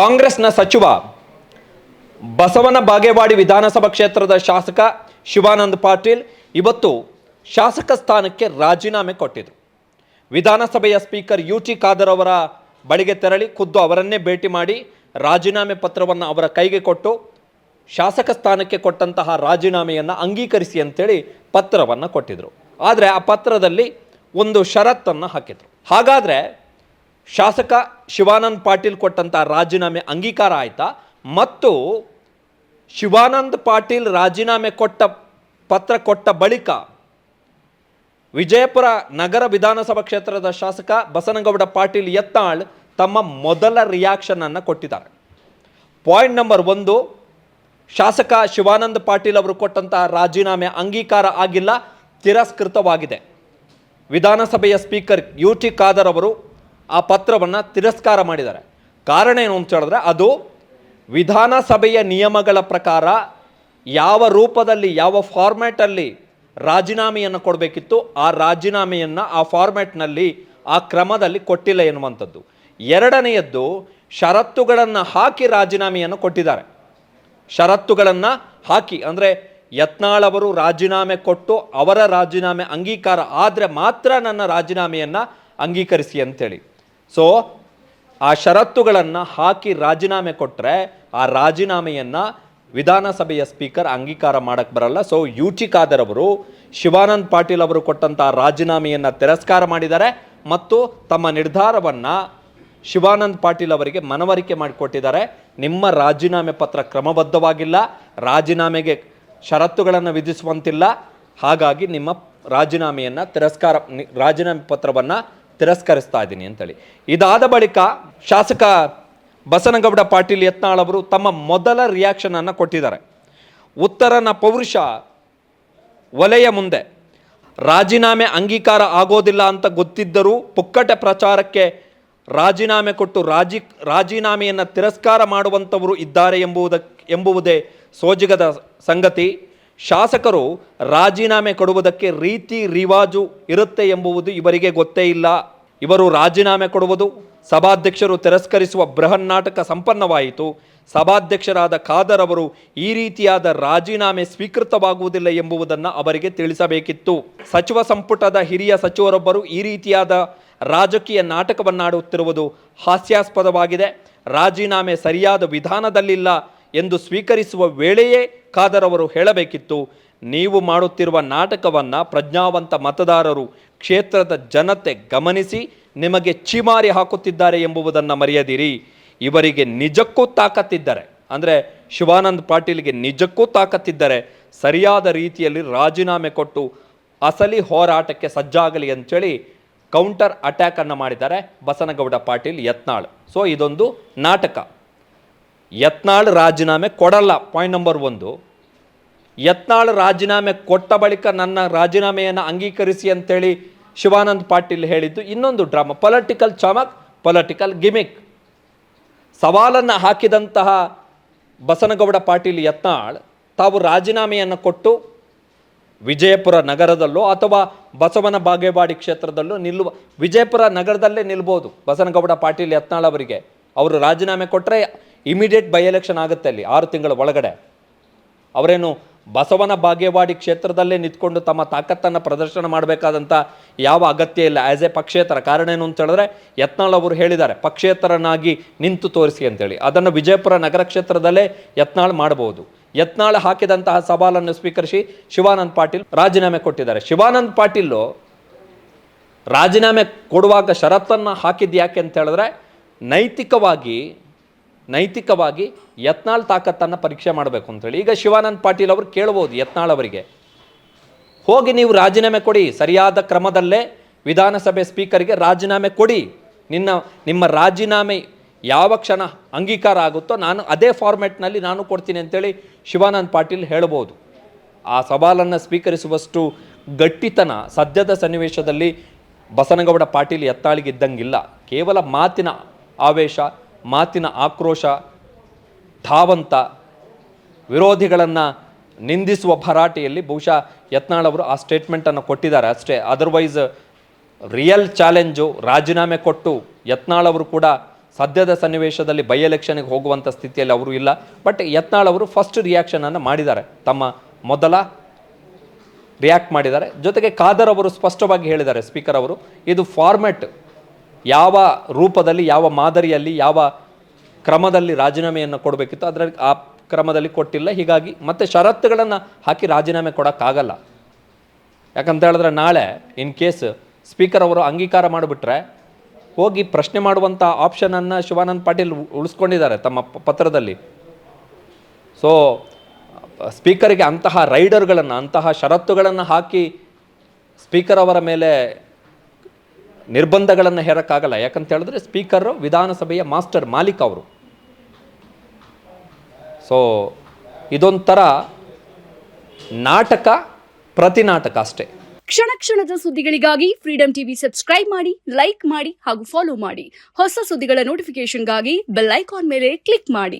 ಕಾಂಗ್ರೆಸ್ನ ಸಚಿವ ಬಸವನ ಬಾಗೇವಾಡಿ ವಿಧಾನಸಭಾ ಕ್ಷೇತ್ರದ ಶಾಸಕ ಶಿವಾನಂದ ಪಾಟೀಲ್ ಇವತ್ತು ಶಾಸಕ ಸ್ಥಾನಕ್ಕೆ ರಾಜೀನಾಮೆ ಕೊಟ್ಟಿದ್ರು. ವಿಧಾನಸಭೆಯ ಸ್ಪೀಕರ್ ಯುಟಿ ಖಾದರ್ ಅವರ ಬಳಿಗೆ ತೆರಳಿ ಖುದ್ದು ಅವರನ್ನೇ ಭೇಟಿ ಮಾಡಿ ರಾಜೀನಾಮೆ ಪತ್ರವನ್ನು ಅವರ ಕೈಗೆ ಕೊಟ್ಟು ಶಾಸಕ ಸ್ಥಾನಕ್ಕೆ ಕೊಟ್ಟಂತಹ ರಾಜೀನಾಮೆಯನ್ನು ಅಂಗೀಕರಿಸಿ ಅಂತೇಳಿ ಪತ್ರವನ್ನು ಕೊಟ್ಟಿದ್ರು. ಆದರೆ ಆ ಪತ್ರದಲ್ಲಿ ಒಂದು ಷರತ್ತನ್ನು ಹಾಕಿದ್ರು. ಹಾಗಾದರೆ ಶಾಸಕ ಶಿವಾನಂದ ಪಾಟೀಲ್ ಕೊಟ್ಟಂಥ ರಾಜೀನಾಮೆ ಅಂಗೀಕಾರ ಆಯಿತಾ? ಮತ್ತು ಶಿವಾನಂದ ಪಾಟೀಲ್ ರಾಜೀನಾಮೆ ಪತ್ರ ಕೊಟ್ಟ ಬಳಿಕ ವಿಜಯಪುರ ನಗರ ವಿಧಾನಸಭಾ ಕ್ಷೇತ್ರದ ಶಾಸಕ ಬಸನಗೌಡ ಪಾಟೀಲ್ ಯತ್ನಾಳ್ ತಮ್ಮ ಮೊದಲ ರಿಯಾಕ್ಷನ್ ಅನ್ನು ಕೊಟ್ಟಿದ್ದಾರೆ. ಪಾಯಿಂಟ್ ನಂಬರ್ 1, ಶಾಸಕ ಶಿವಾನಂದ ಪಾಟೀಲ್ ಅವರು ಕೊಟ್ಟಂತಹ ರಾಜೀನಾಮೆ ಅಂಗೀಕಾರ ಆಗಿಲ್ಲ, ತಿರಸ್ಕೃತವಾಗಿದೆ. ವಿಧಾನಸಭೆಯ ಸ್ಪೀಕರ್ ಯುಟಿ ಖಾದರ್ ಅವರು ಆ ಪತ್ರವನ್ನು ತಿರಸ್ಕಾರ ಮಾಡಿದ್ದಾರೆ. ಕಾರಣ ಏನು ಅಂತ ಹೇಳಿದ್ರೆ, ಅದು ವಿಧಾನಸಭೆಯ ನಿಯಮಗಳ ಪ್ರಕಾರ ಯಾವ ರೂಪದಲ್ಲಿ ಯಾವ ಫಾರ್ಮ್ಯಾಟಲ್ಲಿ ರಾಜೀನಾಮೆಯನ್ನು ಕೊಡಬೇಕಿತ್ತು ಆ ರಾಜೀನಾಮೆಯನ್ನು ಆ ಫಾರ್ಮ್ಯಾಟ್ನಲ್ಲಿ ಆ ಕ್ರಮದಲ್ಲಿ ಕೊಟ್ಟಿಲ್ಲ ಎನ್ನುವಂಥದ್ದು. ಎರಡನೆಯದ್ದು, ಷರತ್ತುಗಳನ್ನು ಹಾಕಿ ರಾಜೀನಾಮೆಯನ್ನು ಕೊಟ್ಟಿದ್ದಾರೆ. ಷರತ್ತುಗಳನ್ನು ಹಾಕಿ ಅಂದರೆ ಯತ್ನಾಳ್ ಅವರು ರಾಜೀನಾಮೆ ಕೊಟ್ಟು ಅವರ ರಾಜೀನಾಮೆ ಅಂಗೀಕಾರ ಆದರೆ ಮಾತ್ರ ನನ್ನ ರಾಜೀನಾಮೆಯನ್ನು ಅಂಗೀಕರಿಸಿ ಅಂತೇಳಿ. ಸೊ ಆ ಷರತ್ತುಗಳನ್ನು ಹಾಕಿ ರಾಜೀನಾಮೆ ಕೊಟ್ಟರೆ ಆ ರಾಜೀನಾಮೆಯನ್ನು ವಿಧಾನಸಭೆಯ ಸ್ಪೀಕರ್ ಅಂಗೀಕಾರ ಮಾಡಕ್ಕೆ ಬರಲ್ಲ. ಸೊ ಯುಟಿ ಖಾದರ್ ಅವರು ಶಿವಾನಂದ ಪಾಟೀಲ್ ಅವರು ಕೊಟ್ಟಂಥ ರಾಜೀನಾಮೆಯನ್ನು ತಿರಸ್ಕಾರ ಮಾಡಿದ್ದಾರೆ ಮತ್ತು ತಮ್ಮ ನಿರ್ಧಾರವನ್ನು ಶಿವಾನಂದ ಪಾಟೀಲ್ ಅವರಿಗೆ ಮನವರಿಕೆ ಮಾಡಿಕೊಟ್ಟಿದ್ದಾರೆ. ನಿಮ್ಮ ರಾಜೀನಾಮೆ ಪತ್ರ ಕ್ರಮಬದ್ಧವಾಗಿಲ್ಲ, ರಾಜೀನಾಮೆಗೆ ಷರತ್ತುಗಳನ್ನು ವಿಧಿಸುವಂತಿಲ್ಲ, ಹಾಗಾಗಿ ನಿಮ್ಮ ರಾಜೀನಾಮೆ ಪತ್ರವನ್ನು ತಿರಸ್ಕರಿಸ್ತಾ ಇದ್ದೀನಿ ಅಂತೇಳಿ. ಇದಾದ ಬಳಿಕ ಶಾಸಕ ಬಸನಗೌಡ ಪಾಟೀಲ್ ಯತ್ನಾಳ್ ಅವರು ತಮ್ಮ ಮೊದಲ ರಿಯಾಕ್ಷನ್ ಅನ್ನು ಕೊಟ್ಟಿದ್ದಾರೆ. ಉತ್ತರನ ಪೌರುಷ ವಲಯ ಮುಂದೆ ರಾಜೀನಾಮೆ ಅಂಗೀಕಾರ ಆಗೋದಿಲ್ಲ ಅಂತ ಗೊತ್ತಿದ್ದರೂ ಪುಕ್ಕಟೆ ಪ್ರಚಾರಕ್ಕೆ ರಾಜೀನಾಮೆ ಕೊಟ್ಟು ರಾಜೀನಾಮೆಯನ್ನು ತಿರಸ್ಕಾರ ಮಾಡುವಂಥವರು ಇದ್ದಾರೆ ಎಂಬುವುದೇ ಸೋಜಿಗದ ಸಂಗತಿ. ಶಾಸಕರು ರಾಜೀನಾಮೆ ಕೊಡುವುದಕ್ಕೆ ರೀತಿ ರಿವಾಜು ಇರುತ್ತೆ ಎಂಬುದು ಇವರಿಗೆ ಗೊತ್ತೇ ಇಲ್ಲ. ಇವರು ರಾಜೀನಾಮೆ ಕೊಡುವುದು, ಸಭಾಧ್ಯಕ್ಷರು ತಿರಸ್ಕರಿಸುವ ಬೃಹನ್ ನಾಟಕ ಸಂಪನ್ನವಾಯಿತು. ಸಭಾಧ್ಯಕ್ಷರಾದ ಖಾದರ್ ಅವರು ಈ ರೀತಿಯಾದ ರಾಜೀನಾಮೆ ಸ್ವೀಕೃತವಾಗುವುದಿಲ್ಲ ಎಂಬುದನ್ನು ಅವರಿಗೆ ತಿಳಿಸಬೇಕಿತ್ತು. ಸಚಿವ ಸಂಪುಟದ ಹಿರಿಯ ಸಚಿವರೊಬ್ಬರು ಈ ರೀತಿಯಾದ ರಾಜಕೀಯ ನಾಟಕವನ್ನಾಡುತ್ತಿರುವುದು ಹಾಸ್ಯಾಸ್ಪದವಾಗಿದೆ. ರಾಜೀನಾಮೆ ಸರಿಯಾದ ವಿಧಾನದಲ್ಲಿಲ್ಲ ಎಂದು ಸ್ವೀಕರಿಸುವ ವೇಳೆಯೇ ಖಾದರ್ ಅವರು ಹೇಳಬೇಕಿತ್ತು, ನೀವು ಮಾಡುತ್ತಿರುವ ನಾಟಕವನ್ನು ಪ್ರಜ್ಞಾವಂತ ಮತದಾರರು, ಕ್ಷೇತ್ರದ ಜನತೆ ಗಮನಿಸಿ ನಿಮಗೆ ಛೀಮಾರಿ ಹಾಕುತ್ತಿದ್ದಾರೆ ಎಂಬುದನ್ನು ಮರೆಯದಿರಿ. ಇವರಿಗೆ ನಿಜಕ್ಕೂ ತಾಕತ್ತಿದ್ದರೆ, ಅಂದರೆ ಶಿವಾನಂದ ಪಾಟೀಲ್ಗೆ ನಿಜಕ್ಕೂ ತಾಕತ್ತಿದ್ದರೆ ಸರಿಯಾದ ರೀತಿಯಲ್ಲಿ ರಾಜೀನಾಮೆ ಕೊಟ್ಟು ಅಸಲಿ ಹೋರಾಟಕ್ಕೆ ಸಜ್ಜಾಗಲಿ ಅಂತೇಳಿ ಕೌಂಟರ್ ಅಟ್ಯಾಕನ್ನು ಮಾಡಿದ್ದಾರೆ ಬಸನಗೌಡ ಪಾಟೀಲ್ ಯತ್ನಾಳ್. ಸೊ ಇದೊಂದು ನಾಟಕ. ಯತ್ನಾಳ್ ರಾಜೀನಾಮೆ ಕೊಡಲ್ಲ, ಪಾಯಿಂಟ್ ನಂಬರ್ 1. ಯತ್ನಾಳ್ ರಾಜೀನಾಮೆ ಕೊಟ್ಟ ಬಳಿಕ ನನ್ನ ರಾಜೀನಾಮೆಯನ್ನು ಅಂಗೀಕರಿಸಿ ಅಂತೇಳಿ ಶಿವಾನಂದ ಪಾಟೀಲ್ ಹೇಳಿದ್ದು ಇನ್ನೊಂದು ಡ್ರಾಮಾ, ಪೊಲಿಟಿಕಲ್ ಚಮಕ್, ಪೊಲಿಟಿಕಲ್ ಗಿಮಿಕ್. ಸವಾಲನ್ನು ಹಾಕಿದಂತಹ ಬಸನಗೌಡ ಪಾಟೀಲ್ ಯತ್ನಾಳ್ ತಾವು ರಾಜೀನಾಮೆಯನ್ನು ಕೊಟ್ಟು ವಿಜಯಪುರ ನಗರದಲ್ಲೋ ಅಥವಾ ಬಸವನ ಬಾಗೇವಾಡಿ ಕ್ಷೇತ್ರದಲ್ಲೋ ವಿಜಯಪುರ ನಗರದಲ್ಲೇ ನಿಲ್ಬೋದು ಬಸನಗೌಡ ಪಾಟೀಲ್ ಯತ್ನಾಳ್ ಅವರಿಗೆ. ಅವರು ರಾಜೀನಾಮೆ ಕೊಟ್ಟರೆ ಇಮಿಡಿಯೇಟ್ ಬೈ ಎಲೆಕ್ಷನ್ ಆಗುತ್ತೆ ಅಲ್ಲಿ 6 ತಿಂಗಳ ಒಳಗಡೆ. ಅವರೇನು ಬಸವನ ಬಾಗೇವಾಡಿ ಕ್ಷೇತ್ರದಲ್ಲೇ ನಿಂತ್ಕೊಂಡು ತಮ್ಮ ತಾಕತ್ತನ್ನು ಪ್ರದರ್ಶನ ಮಾಡಬೇಕಾದಂಥ ಯಾವ ಅಗತ್ಯ ಇಲ್ಲ ಆ್ಯಸ್ ಎ ಪಕ್ಷೇತರ. ಕಾರಣ ಏನು ಅಂತ ಹೇಳಿದ್ರೆ ಯತ್ನಾಳ್ ಅವರು ಹೇಳಿದ್ದಾರೆ ಪಕ್ಷೇತರನಾಗಿ ನಿಂತು ತೋರಿಸಿ ಅಂತೇಳಿ. ಅದನ್ನು ವಿಜಯಪುರ ನಗರ ಕ್ಷೇತ್ರದಲ್ಲೇ ಯತ್ನಾಳ್ ಮಾಡಬಹುದು. ಯತ್ನಾಳ್ ಹಾಕಿದಂತಹ ಸವಾಲನ್ನು ಸ್ವೀಕರಿಸಿ ಶಿವಾನಂದ ಪಾಟೀಲ್ ರಾಜೀನಾಮೆ ಕೊಟ್ಟಿದ್ದಾರೆ. ಶಿವಾನಂದ ಪಾಟೀಲು ರಾಜೀನಾಮೆ ಕೊಡುವಾಗ ಷರತ್ತನ್ನು ಹಾಕಿದ್ದು ಯಾಕೆ ಅಂತ ಹೇಳಿದ್ರೆ ನೈತಿಕವಾಗಿ ಯತ್ನಾಳ್ ತಾಕತ್ತನ್ನು ಪರೀಕ್ಷೆ ಮಾಡಬೇಕು ಅಂತೇಳಿ. ಈಗ ಶಿವಾನಂದ ಪಾಟೀಲ್ ಅವರು ಕೇಳ್ಬೋದು ಯತ್ನಾಳ್ ಅವರಿಗೆ, ಹೋಗಿ ನೀವು ರಾಜೀನಾಮೆ ಕೊಡಿ, ಸರಿಯಾದ ಕ್ರಮದಲ್ಲೇ ವಿಧಾನಸಭೆ ಸ್ಪೀಕರ್ಗೆ ರಾಜೀನಾಮೆ ಕೊಡಿ, ನಿಮ್ಮ ರಾಜೀನಾಮೆ ಯಾವ ಕ್ಷಣ ಅಂಗೀಕಾರ ಆಗುತ್ತೋ ನಾನು ಅದೇ ಫಾರ್ಮ್ಯಾಟ್ನಲ್ಲಿ ನಾನು ಕೊಡ್ತೀನಿ ಅಂತೇಳಿ ಶಿವಾನಂದ ಪಾಟೀಲ್ ಹೇಳ್ಬೋದು. ಆ ಸವಾಲನ್ನು ಸ್ವೀಕರಿಸುವಷ್ಟು ಗಟ್ಟಿತನ ಸದ್ಯದ ಸನ್ನಿವೇಶದಲ್ಲಿ ಬಸನಗೌಡ ಪಾಟೀಲ್ ಯತ್ನಾಳಿಗೆ ಇದ್ದಂಗಿಲ್ಲ. ಕೇವಲ ಮಾತಿನ ಆವೇಶ, ಮಾತಿನ ಆಕ್ರೋಶ, ಧಾವಂತ, ವಿರೋಧಿಗಳನ್ನು ನಿಂದಿಸುವ ಭರಾಟೆಯಲ್ಲಿ ಬಹುಶಃ ಯತ್ನಾಳ್ ಅವರು ಆ ಸ್ಟೇಟ್ಮೆಂಟನ್ನು ಕೊಟ್ಟಿದ್ದಾರೆ ಅಷ್ಟೇ. ಅದರ್ವೈಸ್ ರಿಯಲ್ ಚಾಲೆಂಜು ರಾಜೀನಾಮೆ ಕೊಟ್ಟು ಯತ್ನಾಳ್ ಅವರು ಕೂಡ ಸದ್ಯದ ಸನ್ನಿವೇಶದಲ್ಲಿ ಬೈ ಎಲೆಕ್ಷನ್ಗೆ ಹೋಗುವಂಥ ಸ್ಥಿತಿಯಲ್ಲಿ ಅವರು ಇಲ್ಲ. ಬಟ್ ಯತ್ನಾಳ್ ಅವರು ಫಸ್ಟ್ ರಿಯಾಕ್ಷನನ್ನು ಮಾಡಿದ್ದಾರೆ, ತಮ್ಮ ಮೊದಲ ರಿಯಾಕ್ಟ್ ಮಾಡಿದ್ದಾರೆ. ಜೊತೆಗೆ ಖಾದರ್ ಅವರು ಸ್ಪಷ್ಟವಾಗಿ ಹೇಳಿದ್ದಾರೆ, ಸ್ಪೀಕರ್ ಅವರು, ಇದು ಫಾರ್ಮ್ಯಾಟ್ ಯಾವ ರೂಪದಲ್ಲಿ, ಯಾವ ಮಾದರಿಯಲ್ಲಿ, ಯಾವ ಕ್ರಮದಲ್ಲಿ ರಾಜೀನಾಮೆಯನ್ನು ಕೊಡಬೇಕಿತ್ತು ಅದರಲ್ಲಿ ಆ ಕ್ರಮದಲ್ಲಿ ಕೊಟ್ಟಿಲ್ಲ. ಹೀಗಾಗಿ ಮತ್ತೆ ಷರತ್ತುಗಳನ್ನು ಹಾಕಿ ರಾಜೀನಾಮೆ ಕೊಡೋಕ್ಕಾಗಲ್ಲ. ಯಾಕಂತ ಹೇಳಿದ್ರೆ ನಾಳೆ ಇನ್ ಕೇಸ್ ಸ್ಪೀಕರ್ ಅವರು ಅಂಗೀಕಾರ ಮಾಡಿಬಿಟ್ರೆ ಹೋಗಿ ಪ್ರಶ್ನೆ ಮಾಡುವಂಥ ಆಪ್ಷನನ್ನು ಶಿವಾನಂದ ಪಾಟೀಲ್ ಉಳಿಸ್ಕೊಂಡಿದ್ದಾರೆ ತಮ್ಮ ಪತ್ರದಲ್ಲಿ. ಸೊ ಸ್ಪೀಕರಿಗೆ ಅಂತಹ ರೈಡರ್ಗಳನ್ನು, ಅಂತಹ ಷರತ್ತುಗಳನ್ನು ಹಾಕಿ ಸ್ಪೀಕರ್ ಅವರ ಮೇಲೆ ನಿರ್ಬಂಧಗಳನ್ನು ಹೇರೋಕ್ಕಾಗಲ್ಲ. ಯಾಕಂತ ಹೇಳಿದ್ರೆ ಸ್ಪೀಕರು ವಿಧಾನಸಭೆಯ ಮಾಸ್ಟರ್ ಮಾಲೀಕ ಅವರು. ಸೊ ಇದೊಂಥರ ನಾಟಕ, ಪ್ರತಿ ನಾಟಕ ಅಷ್ಟೇ. ಕ್ಷಣ ಕ್ಷಣದ ಸುದ್ದಿಗಳಿಗಾಗಿ ಫ್ರೀಡಂ ಟಿವಿ ಸಬ್ಸ್ಕ್ರೈಬ್ ಮಾಡಿ, ಲೈಕ್ ಮಾಡಿ ಹಾಗೂ ಫಾಲೋ ಮಾಡಿ. ಹೊಸ ಸುದ್ದಿಗಳ ನೋಟಿಫಿಕೇಶನ್ಗಾಗಿ ಬೆಲ್ ಐಕಾನ್ ಮೇಲೆ ಕ್ಲಿಕ್ ಮಾಡಿ.